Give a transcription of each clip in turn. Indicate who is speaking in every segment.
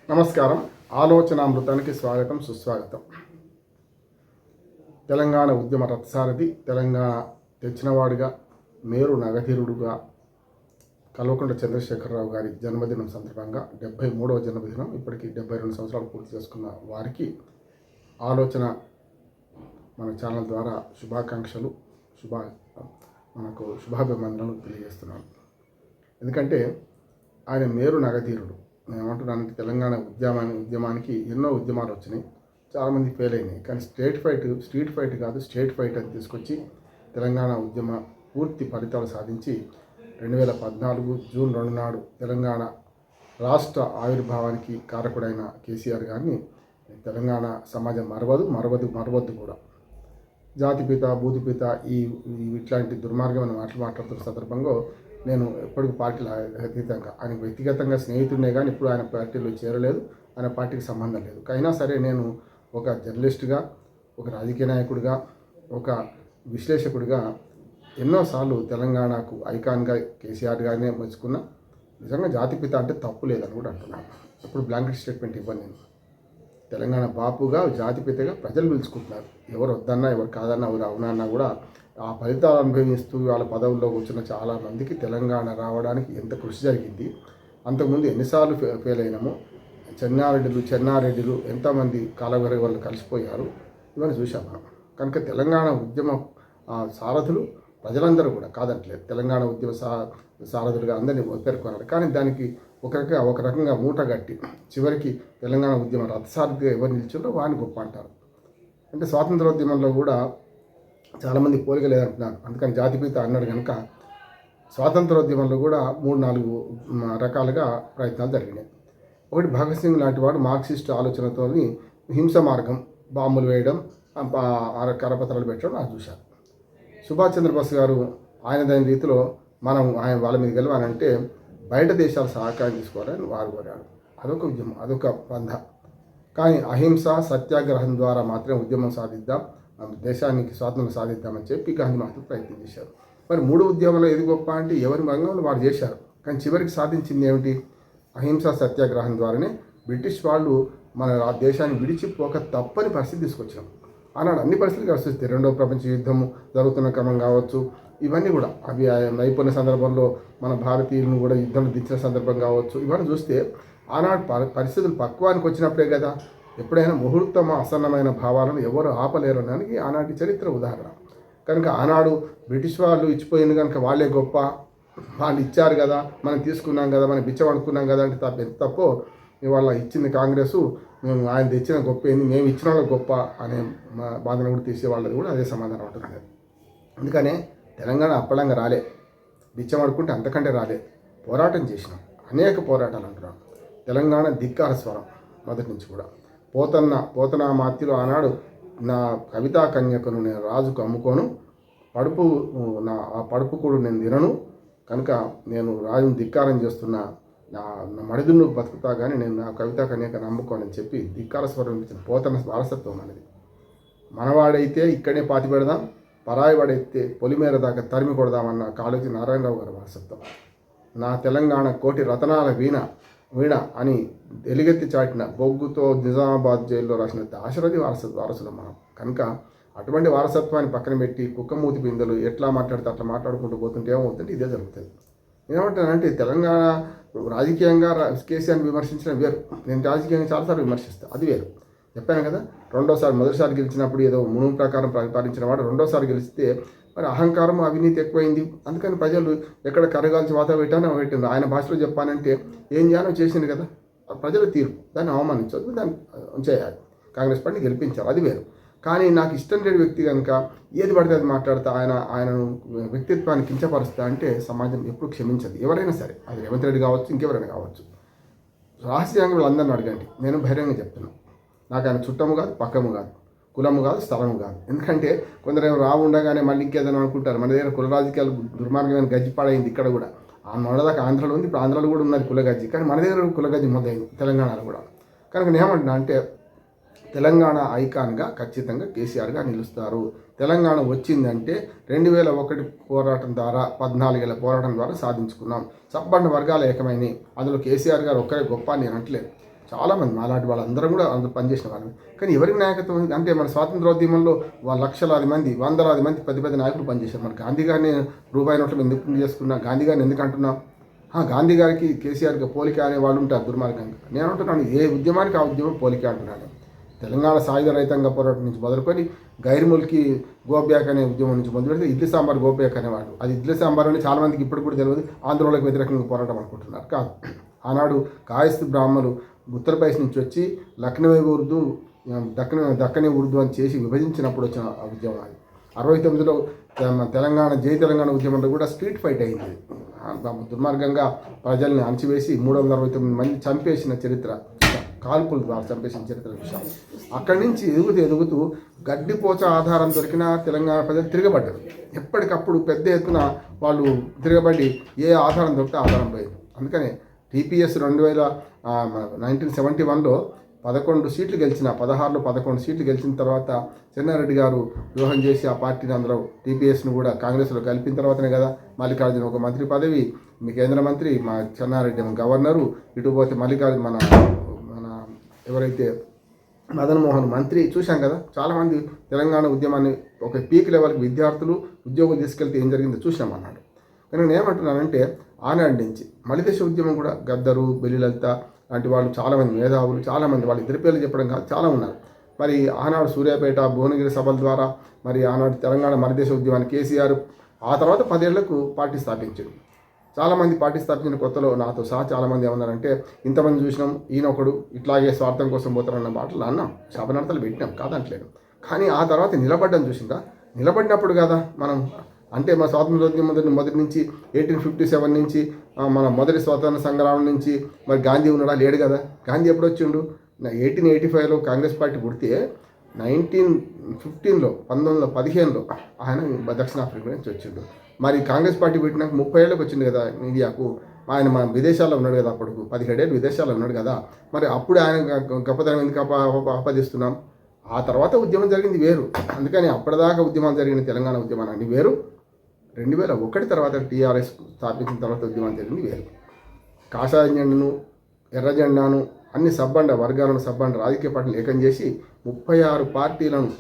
Speaker 1: నమస్కారం. ఆలోచనామృతానికి స్వాగతం, సుస్వాగతం. తెలంగాణ ఉద్యమ రథసారథి, తెలంగాణ తెచ్చినవాడిగా, మేరు నగధీరుడుగా కల్వకుంట్ల చంద్రశేఖరరావు గారి జన్మదినం సందర్భంగా 73వ జన్మదినం, ఇప్పటికీ 72 సంవత్సరాలు పూర్తి చేసుకున్న వారికి ఆలోచన మన ఛానల్ ద్వారా శుభాకాంక్షలు, మనకు శుభాభివందనలు తెలియజేస్తున్నాను. ఎందుకంటే ఆయన మేరు నగధీరుడు. నేను ఏమంటున్నానంటే తెలంగాణ ఉద్యమానికి ఎన్నో ఉద్యమాలు వచ్చినాయి, చాలామంది ఫెయిల్ అయినాయి. కానీ స్ట్రీట్ ఫైట్ కాదు, స్టేట్ ఫైట్ అని తీసుకొచ్చి తెలంగాణ ఉద్యమ పూర్తి ఫలితాలు సాధించి 2014 జూన్ 2 నాడు తెలంగాణ రాష్ట్ర ఆవిర్భావానికి కారకుడైన కేసీఆర్ గారిని తెలంగాణ సమాజం మరవద్దు కూడా. జాతిపిత, బూతిపిత ఇట్లాంటి దుర్మార్గమైన మాటలు మాట్లాడుతున్న సందర్భంగా నేను ఎప్పటికీ పార్టీలు అతీతంగా, ఆయన వ్యక్తిగతంగా స్నేహితుడినే కానీ ఇప్పుడు ఆయన పార్టీలో చేరలేదు, ఆయన పార్టీకి సంబంధం లేదు. అయినా సరే నేను ఒక జర్నలిస్టుగా, ఒక రాజకీయ నాయకుడిగా, ఒక విశ్లేషకుడిగా ఎన్నోసార్లు తెలంగాణకు ఐకాన్గా కేసీఆర్ గారినే మెచ్చుకున్నా. నిజంగా జాతిపిత అంటే తప్పు లేదని కూడా అంటున్నాను. ఇప్పుడు బ్లాంకెట్ స్టేట్మెంట్ ఇవ్వను. నేను తెలంగాణ బాపుగా, జాతిపితగా ప్రజలు పిలుచుకుంటున్నారు. ఎవరు వద్దన్నా, ఎవరు కాదన్నా, ఎవరు అవునన్నా కూడా ఆ ఫలితాలు అనుభవిస్తూ వాళ్ళ పదవుల్లో కూర్చున్న చాలామందికి తెలంగాణ రావడానికి ఎంత కృషి జరిగింది. అంతకుముందు ఎన్నిసార్లు ఫెయిల్ అయినామో, చెన్నారెడ్డిలు ఎంతమంది కాలవరి వాళ్ళు కలిసిపోయారు, ఇవన్నీ చూసాం మనం. కనుక తెలంగాణ ఉద్యమ సారథులు ప్రజలందరూ కూడా కాదంటలేదు, తెలంగాణ ఉద్యమ సారథులుగా అందరినీ పేర్కొన్నారు. కానీ దానికి ఒక రకంగా మూటగట్టి చివరికి తెలంగాణ ఉద్యమ రథసారథిగా ఎవరు నిలిచారో వారిని గొప్ప అంటారు. అంటే స్వాతంత్రోద్యమంలో కూడా చాలామంది పోలిక లేదంటున్నారు. అందుకని జాతిపిత అన్నాడు కనుక స్వాతంత్రోద్యమంలో కూడా 3-4 రకాలుగా ప్రయత్నాలు జరిగినాయి. ఒకటి, భగత్ సింగ్ లాంటి వాడు మార్క్సిస్ట్ ఆలోచనతో హింస మార్గం, బాంబులు వేయడం, కరపత్రాలు పెట్టడం నాకు చూశారు. సుభాష్ చంద్రబోస్ గారు దాని రీతిలో ఆయన వాళ్ళ మీద గెలవాలంటే బయట దేశాల సహకారం తీసుకోవాలని వారు కోరాడు. అదొక ఉద్యమం, అదొక బంధ. కానీ అహింస, సత్యాగ్రహం ద్వారా మాత్రమే ఉద్యమం సాధిద్దాం, దేశానికి స్వాతంత్రం సాధిద్దామని చెప్పి గాంధీ మహాత్ములు ప్రయత్నం చేశారు. మరి 3 ఉద్యమాలు ఏది గొప్ప అంటే ఎవరి రంగంలో వారు చేశారు. కానీ చివరికి సాధించింది ఏమిటి? అహింస, సత్యాగ్రహం ద్వారానే బ్రిటిష్ వాళ్ళు మన దేశాన్ని విడిచిపోక తప్పని పరిస్థితి తీసుకొచ్చాం. ఆనాడు అన్ని పరిస్థితులు కలిసి వస్తాయి. 2వ ప్రపంచ యుద్ధం జరుగుతున్న క్రమం కావచ్చు, ఇవన్నీ కూడా అవి అయిపోయిన సందర్భంలో మన భారతీయులను కూడా యుద్ధంలో దించిన సందర్భం కావచ్చు, ఇవన్నీ చూస్తే ఆనాడు పరిస్థితులు పక్వానికి వచ్చినప్పుడే కదా. ఎప్పుడైనా ముహూర్తం ఆసన్నమైన భావాలను ఎవరు ఆపలేరు అనడానికి ఆనాటి చరిత్ర ఉదాహరణ. కనుక ఆనాడు బ్రిటిష్ వాళ్ళు ఇచ్చిపోయింది కనుక వాళ్ళే గొప్ప, వాళ్ళు ఇచ్చారు కదా, మనం తీసుకున్నాం కదా, మనం బిచ్చం అనుకున్నాం కదా అంటే ఎంత తప్పో. ఇవాళ ఇచ్చింది కాంగ్రెసు, మేము ఆయన తెచ్చిన గొప్ప ఏంది, మేము ఇచ్చిన వాళ్ళకి గొప్ప అనే బాధను కూడా తీసే వాళ్ళది కూడా అదే సమాధానం ఉంటుంది. అందుకనే తెలంగాణ అప్పలంగా రాలే, బిచ్చం అనుకుంటే అంతకంటే రాలే. పోరాటం చేసినాం, అనేక పోరాటాలు అంటున్నాం. తెలంగాణ ధిక్కార స్వరం మొదటి నుంచి కూడా. పోతన మాత్యులు ఆనాడు నా కవితా కన్యకను నేను రాజుకు అమ్ముకోను, ఆ పడుపు కూడా నేను తినను, కనుక నేను రాజును ధిక్కారం చేస్తున్నా, నా మడిదున్ను బతుకుతా కానీ నేను నా కవితా కన్యకను అమ్ముకోనని చెప్పి ధిక్కార స్వరం ఇచ్చిన పోతన వారసత్వం అనేది. మనవాడైతే ఇక్కడే పాతి పెడదాం, పరాయి వాడైతే పొలిమేర దాకా తరిమి కొడదామన్న కాళోజీ నారాయణరావు గారి వారసత్వం. నా తెలంగాణ కోటి రతనాల వీణ అని ఎలుగెత్తి చాటిన బొగ్గుతో నిజామాబాద్ జైల్లో రాసిన దాశరథి వారసులం మనం. కనుక అటువంటి వారసత్వాన్ని పక్కన పెట్టి కుక్కమూతి బిందెలు ఎట్లా మాట్లాడితే అట్లా మాట్లాడుకుంటూ పోతుంటే ఏమవుతుంటే ఇదే జరుగుతుంది. నేనేమంటానంటే తెలంగాణ రాజకీయంగా కేసీఆర్ని విమర్శించడం వేరు, నేను రాజకీయంగా చాలాసార్లు విమర్శిస్తాను, అది వేరు. చెప్పాను కదా, మొదటిసారి గెలిచినప్పుడు ఏదో మునుగు ప్రకారం పరిపాలించిన వాడు రెండోసారి గెలిస్తే మరి అహంకారం, అవినీతి ఎక్కువైంది. అందుకని ప్రజలు ఎక్కడ కరగాల్సి వాతావరణం పెట్టింది. ఆయన భాషలో చెప్పానంటే ఏం చేయాలో చేసింది కదా, ప్రజల తీర్పు, దాన్ని అవమానించవద్దు, దాన్ని చేయాలి. కాంగ్రెస్ పార్టీని గెలిపించాలి, అది వేరు. కానీ నాకు ఇష్టం లేని వ్యక్తి కనుక ఏది పడితే అది మాట్లాడుతూ ఆయనను వ్యక్తిత్వాన్ని కించపరుస్తా అంటే సమాజం ఎప్పుడు క్షమించదు. ఎవరైనా సరే, అది రేవంత్ రెడ్డి కావచ్చు, ఇంకెవరైనా కావచ్చు. రహస్యంగా వీళ్ళందరినీ అడగండి, నేను బహిరంగంగా చెప్తున్నాను. నాకు ఆయన చుట్టము కాదు, పక్కము కాదు, కులము కాదు, స్థలము కాదు. ఎందుకంటే కొందరు ఉండగానే మళ్ళీ ఇంకేదైనా అనుకుంటారు. మన దగ్గర కుల రాజకీయాలు దుర్మార్గమైన గజ్జిపాడైంది ఇక్కడ కూడా. మొదటిదాకా ఆంధ్రలో ఉంది, ఇప్పుడు ఆంధ్రలో కూడా ఉన్నది కులగజ్జి. కానీ మన దగ్గర కులగజ్జి మొదలైంది తెలంగాణలో కూడా. కనుక నేనేమంటున్నా అంటే తెలంగాణ ఐకాన్గా ఖచ్చితంగా కేసీఆర్ గారు నిలుస్తారు. తెలంగాణ వచ్చిందంటే 2001 పోరాటం ద్వారా 14 ఏళ్ల పోరాటం ద్వారా సాధించుకున్నాం. సబ్బండ వర్గాలు ఏకమైనవి. అందులో కేసీఆర్ గారు ఒక్కరే గొప్ప అని నేను అంటలేదు. చాలామంది మాలాంటి వాళ్ళందరం కూడా అందరూ పనిచేసిన వాళ్ళని. కానీ ఎవరికి నాయకత్వం ఉంది? అంటే మన స్వాతంత్రోద్యమంలో లక్షలాది మంది, వందలాది మంది పెద్ద పెద్ద నాయకులు పనిచేశారు. మన గాంధీ గారిని రూపాయి నోట్ల మీద ఎందుకు చేసుకున్నా, గాంధీ గారిని ఎందుకు అంటున్నాం? గాంధీ గారికి కేసీఆర్కి పోలిక అనే వాళ్ళు ఉంటారు దుర్మార్గంగా. నేను అంటున్నాను, ఏ ఉద్యమానికి ఆ ఉద్యమం పోలిక అంటున్నాను. తెలంగాణ సాయుధ రైతాంగ పోరాటం నుంచి మొదలుకొని గైర్ముల్కి గోబ్యాక్ అనే ఉద్యమం నుంచి మొదలు పెడితే ఇడ్లీ సాంబార్ గోబ్యాక్ అనేవాడు. అది ఇడ్లీ సాంబార్ అని చాలామందికి ఇప్పుడు కూడా తెలియదు. ఆంధ్రోళకు వ్యతిరేకంగా పోరాటం అనుకుంటున్నారు. కాదు, ఆనాడు కాయస్థు బ్రాహ్మణులు ఉత్తరప్రదేశ్ నుంచి వచ్చి లక్నవీ ఉర్దూ, దక్కని ఉర్దూ అని చేసి విభజించినప్పుడు వచ్చిన ఉద్యమం అది. 69లో తెలంగాణ జై తెలంగాణ ఉద్యమంలో కూడా స్ట్రీట్ ఫైట్ అయింది. దుర్మార్గంగా ప్రజల్ని అణచివేసి 369 మంది చంపేసిన చరిత్ర, కాల్పుల ద్వారా చంపేసిన చరిత్ర విషయం. అక్కడి నుంచి ఎదుగుతూ గడ్డిపోచ ఆధారం దొరికిన తెలంగాణ ప్రజలు తిరగబడ్డారు. ఎప్పటికప్పుడు పెద్ద ఎత్తున వాళ్ళు తిరగబడి ఏ ఆధారం దొరికితే ఆధారం పోయింది. అందుకనే టీపీఎస్ 1971లో 11 సీట్లు గెలిచిన, 16లో 11 సీట్లు గెలిచిన తర్వాత చెన్నారెడ్డి గారు వ్యూహం చేసి ఆ పార్టీని అందరూ టీపీఎస్ను కూడా కాంగ్రెస్లో కలిపిన తర్వాతనే కదా మల్లికార్జున ఒక మంత్రి పదవి, మీ కేంద్ర మంత్రి, మా చెన్నారెడ్డి గవర్నరు, ఇటు పోతే మల్లికార్జున మన ఎవరైతే మదన్మోహన్ మంత్రి. చూశాం కదా, చాలామంది తెలంగాణ ఉద్యమాన్ని ఒక పీక్ లెవెల్కి విద్యార్థులు ఉద్యోగులు తీసుకెళ్తే ఏం జరిగిందో చూసినామన్నాడు. కానీ నేను ఏమంటున్నానంటే ఆనాటి నుంచి మలిదశ ఉద్యమం కూడా గద్దరు, బెల్లిలలిత లాంటి వాళ్ళు చాలామంది మేధావులు, చాలామంది వాళ్ళు ఇద్దరి పేర్లు చెప్పడం కాదు చాలా ఉన్నారు. మరి ఆనాడు సూర్యాపేట, భువనగిరి సభల ద్వారా మరి ఆనాడు తెలంగాణ మలిదశ ఉద్యమాన్ని కేసీఆర్ ఆ తర్వాత 10 ఏళ్లకు పార్టీ స్థాపించాడు. చాలామంది పార్టీ స్థాపించిన కొత్తలో నాతో సహా చాలామంది ఏమన్నారంటే, ఇంతమంది చూసినాం, ఈయన ఒకడు ఇట్లాగే స్వార్థం కోసం పోతారన్న మాటలు అన్నాం, శాపనార్థాలు పెట్టినాం, కాదంటలేదు. కానీ ఆ తర్వాత నిలబడ్డం చూసిందా, నిలబడినప్పుడు కదా మనం అంటే మా స్వాతంత్రోద్యమం మొదటి నుంచి 1857 నుంచి మన మొదటి స్వాతంత్ర సంగ్రామం నుంచి మరి గాంధీ ఉన్నాడా? లేడు కదా. గాంధీ ఎప్పుడు వచ్చిండు? 1885లో కాంగ్రెస్ పార్టీ పుడితే 1915లో ఆయన దక్షిణాఫ్రికా నుంచి వచ్చిండు. మరి కాంగ్రెస్ పార్టీ పెట్టినాక 30 ఏళ్ళకి వచ్చింది కదా ఇండియాకు. ఆయన మన విదేశాల్లో ఉన్నాడు కదా, అప్పటికు 17 ఏళ్ళు విదేశాల్లో ఉన్నాడు కదా. మరి అప్పుడు ఆయన గొప్పతనం ఎందుకు ఆపాదిస్తున్నాం? ఆ తర్వాత ఉద్యమం జరిగింది వేరు. అందుకని అప్పటిదాకా ఉద్యమాలు జరిగిన తెలంగాణ ఉద్యమాన్ని వేరు, 2001 తర్వాత టీఆర్ఎస్ స్థాపించిన తర్వాత ఉద్యమం జరిగింది వేరు. కాషాయ జెండాను, ఎర్ర జెండాను, అన్ని సబ్బండ వర్గాలను సబ్బండ రాజకీయ పార్టీలు ఏకం చేసి 36 పార్టీలను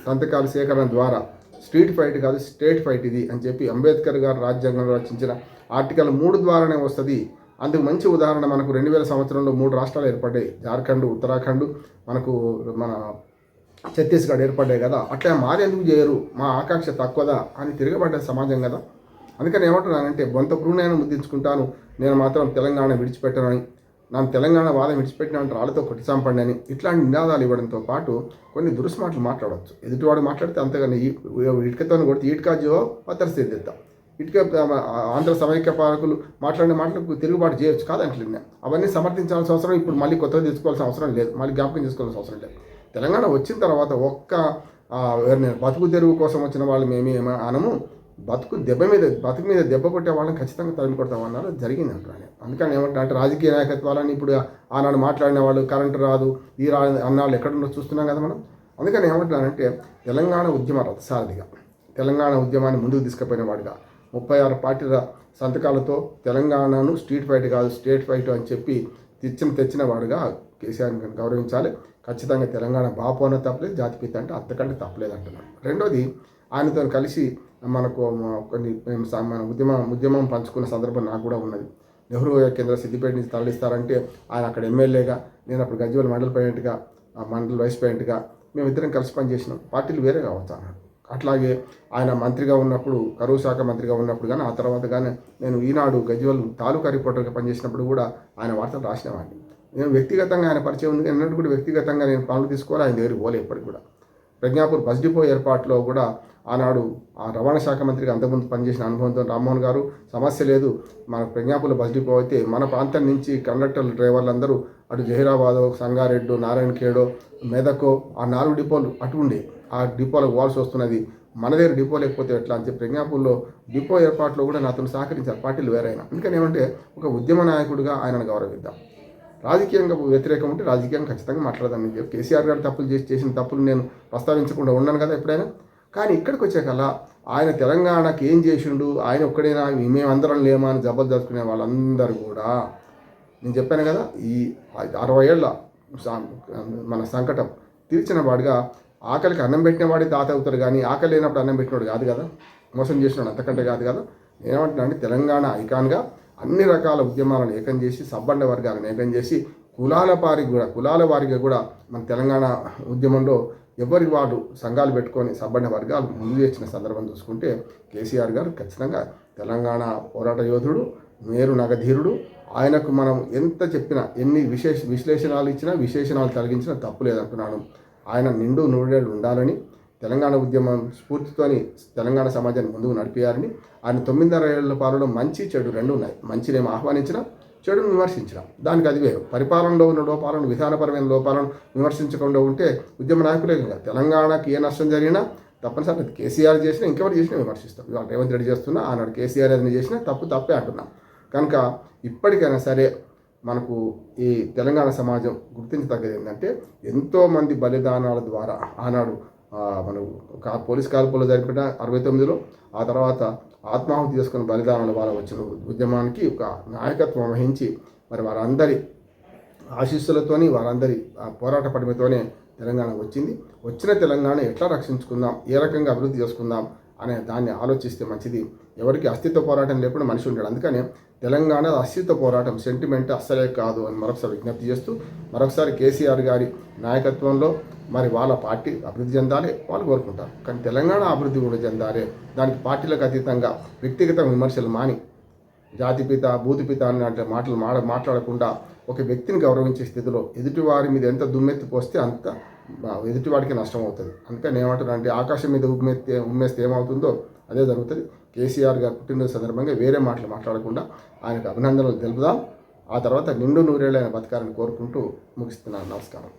Speaker 1: సంతకాల సేకరణ ద్వారా స్ట్రీట్ ఫైట్ కాదు స్టేట్ ఫైట్ ఇది అని చెప్పి అంబేద్కర్ గారు రాజ్యాంగంలో రచించిన ఆర్టికల్ 3 ద్వారానే వస్తుంది. అందుకు మంచి ఉదాహరణ మనకు 2000 సంవత్సరంలో 3 రాష్ట్రాలు ఏర్పడ్డాయి. జార్ఖండ్, ఉత్తరాఖండ్, మనకు మన ఛత్తీస్గఢ్ ఏర్పడ్డాయి కదా. అట్లా మారెందుకు చేయరు, మా ఆకాంక్ష తక్కువదా అని తిరగబడ్డ సమాజం కదా. అందుకని ఏమంటున్నానంటే, బొంత ప్రూణాన్ని ముద్దించుకుంటాను, నేను మాత్రం తెలంగాణ విడిచిపెట్టనని, నన్ను తెలంగాణ వాదం విడిచిపెట్టినంటే రాళ్ళతో కొట్టి చంపండి అని ఇట్లాంటి నినాదాలు ఇవ్వడంతో పాటు కొన్ని దురుస్మాటలు మాట్లాడవచ్చు. ఎదుటివాడు మాట్లాడితే అంతగానే ఇటుకతో కొడితే ఈట్కాజో పత్తరసేద్దాం, ఇటుక ఆంధ్ర సమైక్య పాలకులు మాట్లాడిన మాటలకు తిరుగుబాటు చేయొచ్చు కాదంటలేదు. అవన్నీ సమర్థించాల్సిన అవసరం ఇప్పుడు మళ్ళీ కొత్తగా తీసుకోవాల్సిన అవసరం లేదు, మళ్ళీ జ్ఞాపకం చేసుకోవాల్సిన అవసరం లేదు. తెలంగాణ వచ్చిన తర్వాత బతుకు తెరువు కోసం వచ్చిన వాళ్ళు మేమేమో అనము, బతుకు మీద దెబ్బ కొట్టే వాళ్ళని ఖచ్చితంగా తరిమి కొడతామన్నారు. జరిగింది అంటున్నాను. అందుకని ఏమంటే రాజకీయ నాయకత్వాలని ఇప్పుడు ఆనాడు మాట్లాడిన వాళ్ళు కరెంటు రాదు ఈ రాదు అన్నాళ్ళు ఎక్కడున్నో చూస్తున్నాం కదా మనం. అందుకని ఏమంటున్నానంటే, తెలంగాణ ఉద్యమ రథసారథిగా, తెలంగాణ ఉద్యమాన్ని ముందుకు తీసుకుపోయిన వాడిగా 36 పార్టీల సంతకాలతో తెలంగాణను స్ట్రీట్ ఫైట్ కాదు స్టేట్ ఫైట్ అని చెప్పి తెచ్చిన వాడుగా కేసీఆర్ని గౌరవించాలి. ఖచ్చితంగా తెలంగాణ బాపు అన్న తప్పలేదు, జాతిపిత అంటే అంతకంటే తప్పలేదు అంటున్నాను. రెండోది, ఆయనతో కలిసి మనకు కొన్ని మన ఉద్యమం పంచుకున్న సందర్భం నాకు కూడా ఉన్నది. నెహ్రూ కేంద్ర సిద్దిపేట నుంచి తరలిస్తారంటే ఆయన అక్కడ ఎమ్మెల్యేగా, నేను అప్పుడు గజ్వేల్ మండల ప్రెసిడెంట్గా, మండల వైస్ ప్రెసిడెంట్గా మేమిద్దరం కలిసి పనిచేసినాం. పార్టీలు వేరే కావచ్చు అన్నాడు. అట్లాగే ఆయన మంత్రిగా ఉన్నప్పుడు, కరువు శాఖ మంత్రిగా ఉన్నప్పుడు కానీ ఆ తర్వాత కానీ నేను ఈనాడు గజ్వేల్ తాలూకా రిపోర్టర్గా పనిచేసినప్పుడు కూడా ఆయన వార్తలు రాసినవాడిని. నేను వ్యక్తిగతంగా ఆయన పరిచయం ఉంది, ఎన్నడూ కూడా వ్యక్తిగతంగా నేను పనులు తీసుకోవాలి, ఆయన దగ్గరికి పోలే ఎప్పటికి కూడా. ప్రజ్ఞాపూర్ బస్ డిపో ఏర్పాటులో కూడా ఆనాడు ఆ రవాణా శాఖ మంత్రిగా అంతకుముందు పనిచేసిన అనుభవంతో రామ్మోహన్ గారు, సమస్య లేదు, మన ప్రజ్ఞాపూర్లో బస్ డిపో అయితే మన ప్రాంతం నుంచి కండక్టర్లు డ్రైవర్లు అందరూ అటు జహీరాబాదో, సంగారెడ్డో, నారాయణఖేడో, మెదకో ఆ 4 డిపోలు అటు ఉండే, ఆ డిపోలకు పోవాల్సి వస్తున్నది, మన దగ్గర డిపో లేకపోతే ఎట్లా అని చెప్పి ప్రజ్ఞాపూర్లో డిపో ఏర్పాటులో కూడా నాతో సహకరించారు పార్టీలు వేరైనా. అందుకని ఏమంటే ఒక ఉద్యమ నాయకుడిగా ఆయనను గౌరవిద్దాం. రాజకీయంగా వ్యతిరేకం ఉంటే రాజకీయంగా ఖచ్చితంగా మాట్లాడదామని చెప్పి కేసీఆర్ గారు చేసిన తప్పులు నేను ప్రస్తావించకుండా ఉన్నాను కదా ఎప్పుడైనా. కానీ ఇక్కడికి వచ్చాకల్లా ఆయన తెలంగాణకి ఏం చేసిండు, ఆయన ఒక్కడైనా మేమందరం లేమా అని జబ్బలు జరుపుకునే వాళ్ళందరూ కూడా నేను చెప్పాను కదా, ఈ 60 ఏళ్ళ మన సంకటం తీర్చిన వాడిగా ఆకలికి అన్నం పెట్టిన వాడి తాత అవుతారు, కానీ ఆకలి లేనప్పుడు అన్నం పెట్టినవాడు కాదు కదా, మోసం చేసినాడు అంతకంటే కాదు కదా. నేనేమంటున్నా అంటే తెలంగాణ ఐకాన్గా అన్ని రకాల ఉద్యమాలను ఏకం చేసి సబ్బండ వర్గాలను ఏకం చేసి కులాల వారిగా కూడా మన తెలంగాణ ఉద్యమంలో ఎవరికి వాడు సంఘాలు పెట్టుకొని సబ్బండ వర్గాలు ముందు చేసిన సందర్భం చూసుకుంటే కేసీఆర్ గారు ఖచ్చితంగా తెలంగాణ పోరాట యోధుడు, మేరు నగధీరుడు. ఆయనకు మనం ఎంత చెప్పినా, ఎన్ని విశ్లేషణాలు ఇచ్చినా, విశేషణాలు కలిగించినా తప్పు లేదంటున్నాను. ఆయన నిండు నూరేళ్ళు ఉండాలని, తెలంగాణ ఉద్యమం స్ఫూర్తితోని తెలంగాణ సమాజాన్ని ముందుకు నడిపేయాలని, ఆయన 9.5 ఏళ్ల పాలనలో మంచి చెడు రెండు ఉన్నాయి. మంచినేమో ఆహ్వానించిన, చెడును విమర్శించిన. దానికి అది వేరు. పరిపాలనలో ఉన్న లోపాలను, విధానపరమైన లోపాలను విమర్శించకుండా ఉంటే ఉద్యమ నాయకులే కదా. తెలంగాణకి ఏ నష్టం జరిగినా తప్పనిసరి అది కేసీఆర్ చేసినా, ఇంకెవరు చేసినా విమర్శిస్తాం. ఇవాళ రేవంత్ రెడ్డి చేస్తున్నా, ఆనాడు కేసీఆర్ ఏదైనా చేసినా తప్పే అంటున్నాం. కనుక ఇప్పటికైనా సరే మనకు ఈ తెలంగాణ సమాజం గుర్తించదగ్గది ఏంటంటే, ఎంతోమంది బలిదానాల ద్వారా ఆనాడు మనం పోలీస్ కాల్పుల్లో జరిపిన 69లో, ఆ తర్వాత ఆత్మాహుతి చేసుకున్న బలిదానాల ద్వారా వచ్చిన ఉద్యమానికి ఒక నాయకత్వం వహించి మరి వారందరి ఆశీస్సులతోని, వారందరి పోరాట పటిమతోనే తెలంగాణ వచ్చింది. వచ్చిన తెలంగాణ ఎట్లా రక్షించుకుందాం, ఏ రకంగా అభివృద్ధి చేసుకుందాం అనే దాన్ని ఆలోచిస్తే మంచిది. ఎవరికి అస్తిత్వ పోరాటం లేకుండా మనిషి ఉంటాడు. అందుకనే తెలంగాణ అస్తిత్వ పోరాటం సెంటిమెంట్ అస్సలే కాదు అని మరొకసారి విజ్ఞప్తి చేస్తూ, మరొకసారి కేసీఆర్ గారి నాయకత్వంలో మరి వాళ్ళ పార్టీ అభివృద్ధి చెందాలి, వాళ్ళు కోరుకుంటారు. కానీ తెలంగాణ అభివృద్ధి కూడా చెందాలి. దానికి పార్టీలకు అతీతంగా వ్యక్తిగత విమర్శలు మాని, జాతిపిత భూతిపిత అనే మాటలు మాట్లాడకుండా ఒక వ్యక్తిని గౌరవించే స్థితిలో ఎదుటివారి మీద ఎంత దుమ్మెత్తి పోస్తే అంత ఎదుటివాడికి నష్టం అవుతుంది. అందుకని ఏమంటున్నా అంటే, ఆకాశం మీద ఉమ్మేస్తే ఏమవుతుందో అదే జరుగుతుంది. కేసీఆర్ గారు పుట్టినరోజు సందర్భంగా వేరే మాటలు మాట్లాడకుండా ఆయనకు అభినందనలు తెలుపుదాం. ఆ తర్వాత నిండు నూరేళ్ళైన బతకాలని కోరుకుంటూ ముగిస్తున్నాను. నమస్కారం.